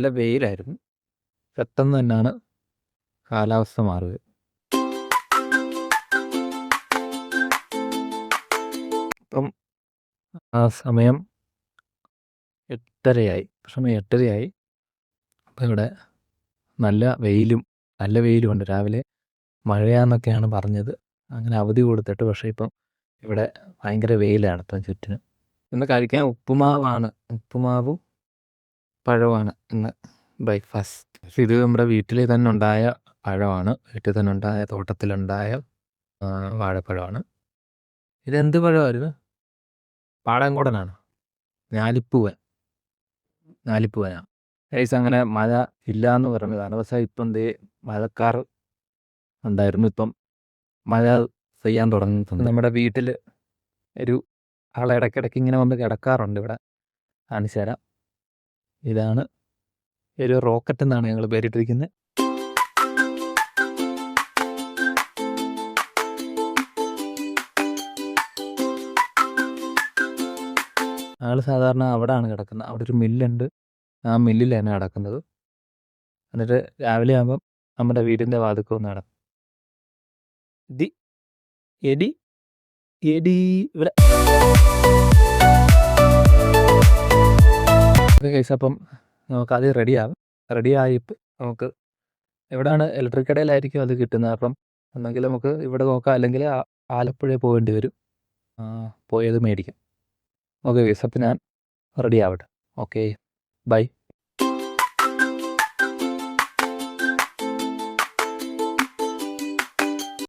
നല്ല വെയിലായിരുന്നു. പെട്ടെന്ന് തന്നെയാണ് കാലാവസ്ഥ മാറുക. ഇപ്പം സമയം 8:30 അപ്പം ഇവിടെ നല്ല വെയിലുമുണ്ട്. രാവിലെ മഴയാന്നൊക്കെയാണ് പറഞ്ഞത്. അങ്ങനെ അവധി കൊടുത്തിട്ട് പക്ഷേ ഇപ്പം ഇവിടെ ഭയങ്കര വെയിലാണ് ഇപ്പം ചുറ്റിനും. ഇന്ന് കഴിക്കാൻ ഉപ്പുമാവും പഴവുമാണ് ഇന്ന് ബ്രേക്ക്ഫാസ്റ്റ്. ഇത് നമ്മുടെ വീട്ടിൽ തന്നെ ഉണ്ടായ പഴമാണ്. വീട്ടിൽ തന്നെ ഉണ്ടായ തോട്ടത്തിലുണ്ടായ വാഴപ്പഴമാണ്. ഇതെന്ത് പഴമായിരുന്നു? പാളയംകോടനാണ്. ഞാലിപ്പൂവനാണ്. അങ്ങനെ മഴ ഇല്ല എന്ന് പറഞ്ഞതാണ്. പക്ഷേ ഇപ്പം മഴക്കാർ ഉണ്ടായിരുന്നു. ഇപ്പം മഴ പെയ്യാൻ തുടങ്ങിയിട്ടുണ്ട്. നമ്മുടെ വീട്ടിൽ ഒരു ആളെ ഇടയ്ക്കിടയ്ക്ക് ഇങ്ങനെ വന്ന് കിടക്കാറുണ്ട്. ഇവിടെ കാണിച്ചു തരാം. ഇതാണ് ഒരു റോക്കറ്റ് എന്നാണ് ഞങ്ങൾ പേരിട്ടിരിക്കുന്നത്. ആൾ സാധാരണ അവിടെയാണ് കിടക്കുന്നത്. അവിടെ ഒരു മില്ലുണ്ട്. ആ മില്ലിലാണ് കിടക്കുന്നത്. എന്നിട്ട് രാവിലെ ആകുമ്പം നമ്മുടെ വീടിൻ്റെ വാതിൽക്കൽ വന്ന് കിടക്കും. എടി ഇവിടെ കേസ്. അപ്പം നമുക്ക് അത് റെഡിയായിട്ട് നമുക്ക് എവിടെയാണ് ഇലക്ട്രിക് കടയിലായിരിക്കും അത് കിട്ടുന്നത്. അപ്പം ഒന്നെങ്കിൽ നമുക്ക് ഇവിടെ നോക്കാം, അല്ലെങ്കിൽ ആലപ്പുഴ പോകേണ്ടി വരും. പോയത് മേടിക്കാം. Okay case. അപ്പം ഞാൻ റെഡി ആവട്ടെ. Okay, by.